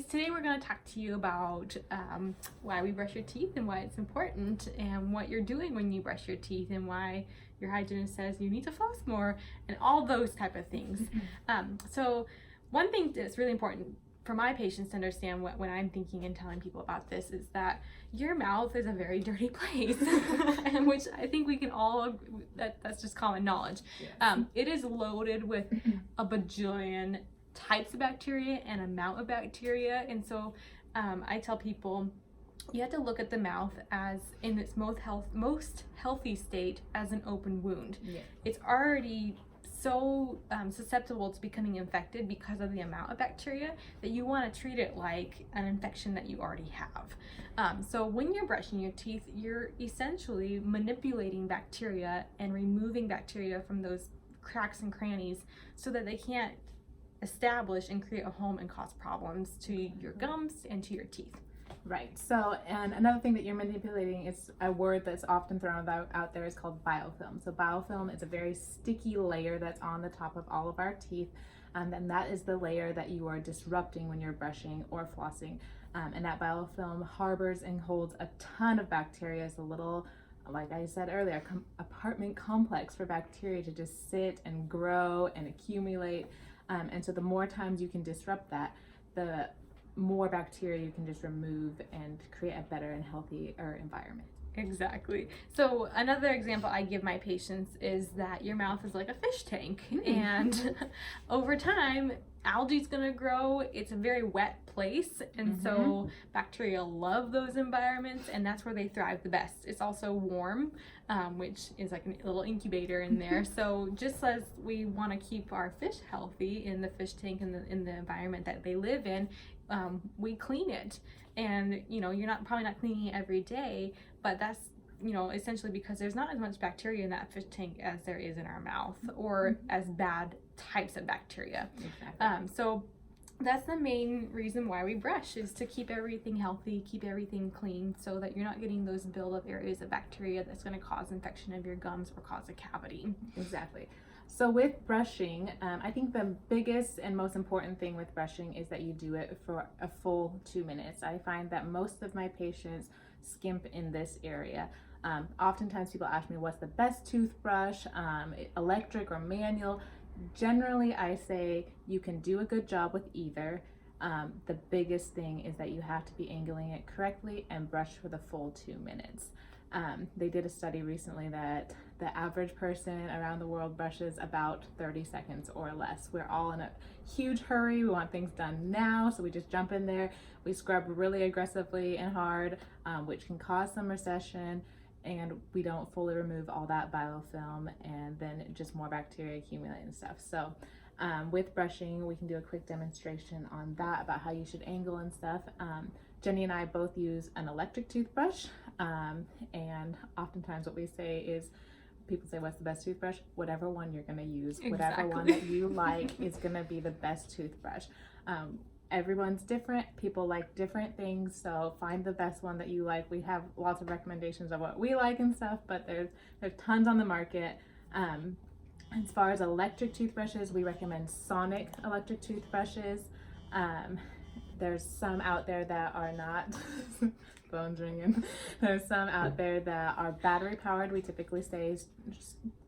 guys, today we're going to talk to you about why we brush your teeth and why it's important, and what you're doing when you brush your teeth, and why your hygienist says you need to floss more, and all those type of things. So one thing that's really important for my patients to understand when I'm thinking and telling people about this is that your mouth is a very dirty place, and which I think we can all, that's just common knowledge. Yes. It is loaded with a bajillion types of bacteria and amount of bacteria, and so I tell people you have to look at the mouth as in its most healthy state as an open wound. Yes. It's already so susceptible to becoming infected because of the amount of bacteria that you want to treat it like an infection that you already have. So when you're brushing your teeth, you're essentially manipulating bacteria and removing bacteria from those cracks and crannies so that they can't establish and create a home and cause problems to your gums and to your teeth. Right. So, and another thing that you're manipulating is a word that's often thrown out there is called biofilm. So biofilm is a very sticky layer that's on the top of all of our teeth. And that is the layer that you are disrupting when you're brushing or flossing. And that biofilm harbors and holds a ton of bacteria. It's a little, like I said earlier, apartment complex for bacteria to just sit and grow and accumulate. And so the more times you can disrupt that, the more bacteria you can just remove and create a better and healthier environment. Exactly. So another example I give my patients is that your mouth is like a fish tank, and over time algae's gonna grow. It's a very wet place, and so bacteria love those environments, and that's where they thrive the best. It's also warm, which is like a little incubator in there. So just as we want to keep our fish healthy in the fish tank and in the environment that they live in, we clean it. And you're probably not cleaning it every day, but that's essentially because there's not as much bacteria in that fish tank as there is in our mouth, or as bad types of bacteria. Exactly. So that's the main reason why we brush, is to keep everything healthy, keep everything clean, so that you're not getting those buildup areas of bacteria that's going to cause infection of your gums or cause a cavity. Exactly. So with brushing, I think the biggest and most important thing with brushing is that you do it for a full 2 minutes. I find that most of my patients skimp in this area. Oftentimes people ask me what's the best toothbrush, electric or manual. Generally, I say you can do a good job with either. The biggest thing is that you have to be angling it correctly and brush for the full 2 minutes. They did a study recently that the average person around the world brushes about 30 seconds or less. We're all in a huge hurry. We want things done now, so we just jump in there. We scrub really aggressively and hard, which can cause some recession, and we don't fully remove all that biofilm, and then just more bacteria accumulate and stuff. So with brushing, we can do a quick demonstration on that, about how you should angle and stuff. Jenny and I both use an electric toothbrush, and oftentimes what we say is, people say, what's the best toothbrush? Whatever one you're going to use. Exactly. Whatever one that you like is going to be the best toothbrush. Everyone's different. People like different things, so find the best one that you like. We have lots of recommendations of what we like and stuff, but there's tons on the market. As far as electric toothbrushes, we recommend Sonic electric toothbrushes. There's some out there that are not, phone's ringing. There's some out there that are battery powered. We typically say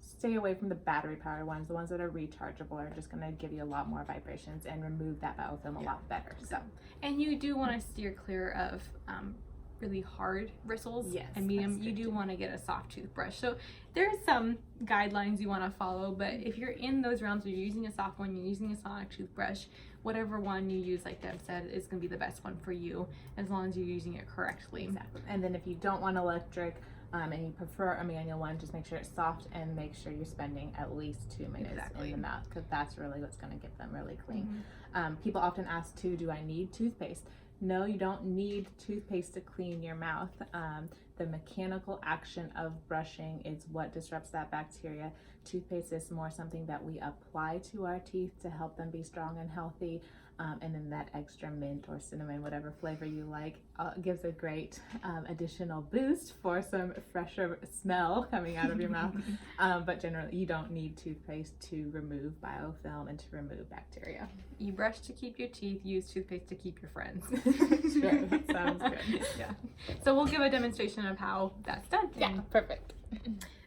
stay away from the battery powered ones. The ones that are rechargeable are just going to give you a lot more vibrations and remove that biofilm a lot better. So, and you do want to steer clear of really hard bristles. Yes, and medium. that's You good do too. want to get a soft toothbrush. So there's some guidelines you want to follow, but if you're in those realms where you're using a soft one, you're using a Sonic toothbrush, whatever one you use, like Deb said, is going to be the best one for you, as long as you're using it correctly. Exactly. And then if you don't want electric, and you prefer a manual one, just make sure it's soft, and make sure you're spending at least 2 minutes in the mouth, because that's really what's going to get them really clean. People often ask too, do I need toothpaste? No, you don't need toothpaste to clean your mouth. The mechanical action of brushing is what disrupts that bacteria. Toothpaste is more something that we apply to our teeth to help them be strong and healthy. and then that extra mint or cinnamon, whatever flavor you like, gives a great additional boost for some fresher smell coming out of your mouth. But generally, you don't need toothpaste to remove biofilm and to remove bacteria. You brush to keep your teeth, use toothpaste to keep your friends. Sure, that sounds good. Yeah. So we'll give a demonstration of how that's done. Yeah, perfect.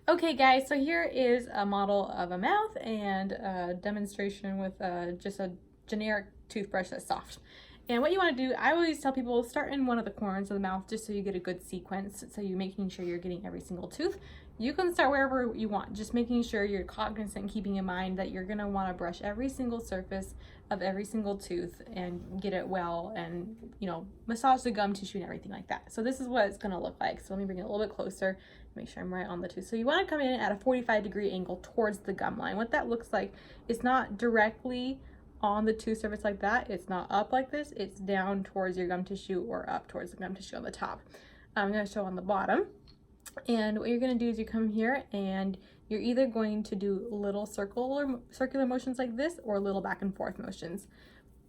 Okay guys, so here is a model of a mouth and a demonstration with just a generic toothbrush that's soft. And what you want to do, I always tell people, start in one of the corners of the mouth just so you get a good sequence, so you're making sure you're getting every single tooth. You can start wherever you want, just making sure you're cognizant and keeping in mind that you're going to want to brush every single surface of every single tooth and get it well and, you know, massage the gum tissue and everything like that. So this is what it's going to look like. So let me bring it a little bit closer, make sure I'm right on the tooth. So you want to come in at a 45-degree angle towards the gum line. What that looks like is not directly on the tooth surface like that. It's not up like this. It's down towards your gum tissue or up towards the gum tissue on the top. I'm going to show on the bottom. And what you're going to do is you come here and you're either going to do little circular motions like this or little back and forth motions,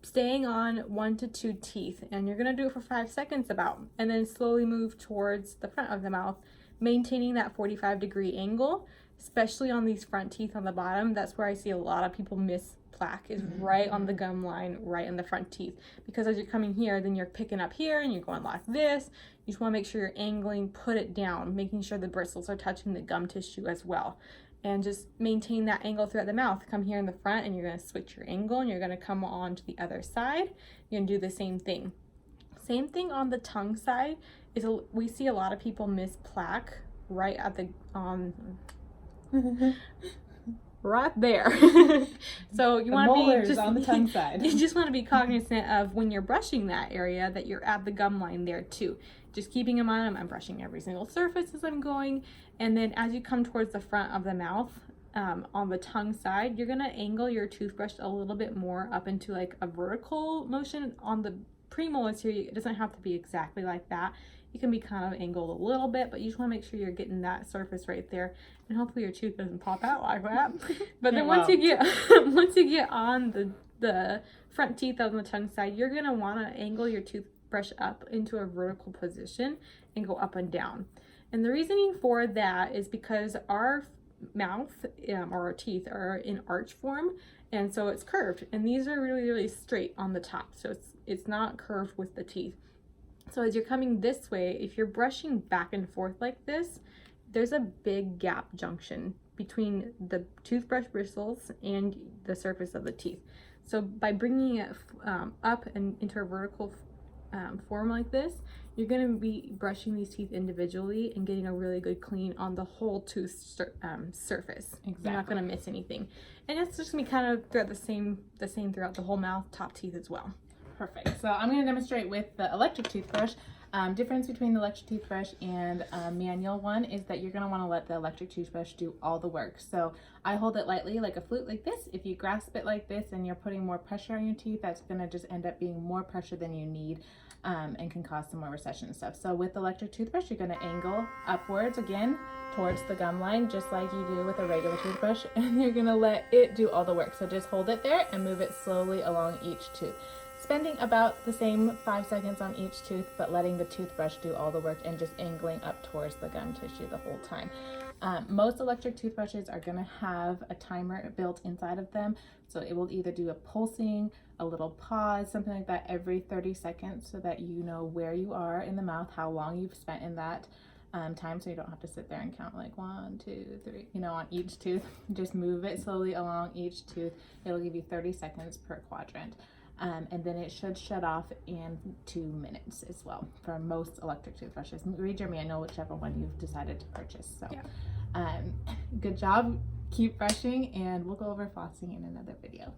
staying on 1 to 2 teeth, and you're going to do it for 5 seconds about, and then slowly move towards the front of the mouth, maintaining that 45-degree angle, especially on these front teeth on the bottom. That's where I see a lot of people miss plaque, is right on the gum line, right in the front teeth, because as you're coming here, then you're picking up here and you're going like this. You just want to make sure you're angling, put it down, making sure the bristles are touching the gum tissue as well, and just maintain that angle throughout the mouth. Come here in the front and you're going to switch your angle and you're going to come on to the other side. You're going to do the same thing. Same thing on the tongue side. We see a lot of people miss plaque right at the right there. So you want to be just on the tongue side. You just want to be cognizant of when you're brushing that area that you're at the gum line there too. Just keeping in mind, I'm brushing every single surface as I'm going, and then as you come towards the front of the mouth, on the tongue side, you're gonna angle your toothbrush a little bit more up into like a vertical motion. On the premolars here, it doesn't have to be exactly like that. You can be kind of angled a little bit, but you just want to make sure you're getting that surface right there, and hopefully your tooth doesn't pop out like that. But then once you get on the front teeth on the tongue side, you're gonna want to angle your toothbrush up into a vertical position and go up and down. And the reasoning for that is because our mouth or our teeth are in arch form, and so it's curved, and these are really straight on the top, so it's not curved with the teeth. So as you're coming this way, if you're brushing back and forth like this, there's a big gap junction between the toothbrush bristles and the surface of the teeth. So by bringing it up and into a vertical form like this, you're going to be brushing these teeth individually and getting a really good clean on the whole tooth surface. Exactly. You're not going to miss anything. And it's just going to be kind of throughout the same throughout the whole mouth, top teeth as well. Perfect. So I'm going to demonstrate with the electric toothbrush. Difference between the electric toothbrush and a manual one is that you're going to want to let the electric toothbrush do all the work. So I hold it lightly like a flute like this. If you grasp it like this and you're putting more pressure on your teeth, that's going to just end up being more pressure than you need, and can cause some more recession and stuff. So with the electric toothbrush, you're going to angle upwards again towards the gum line, just like you do with a regular toothbrush, and you're going to let it do all the work. So just hold it there and move it slowly along each tooth, spending about the same 5 seconds on each tooth, but letting the toothbrush do all the work and just angling up towards the gum tissue the whole time. Most electric toothbrushes are going to have a timer built inside of them, so it will either do a pulsing, a little pause, something like that every 30 seconds, so that you know where you are in the mouth, how long you've spent in that time, so you don't have to sit there and count like 1, 2, 3, you know, on each tooth. Just move it slowly along each tooth. It'll give you 30 seconds per quadrant. And then it should shut off in 2 minutes as well for most electric toothbrushes. Read your manual, whichever one you've decided to purchase. So yeah. Good job, keep brushing, and we'll go over flossing in another video.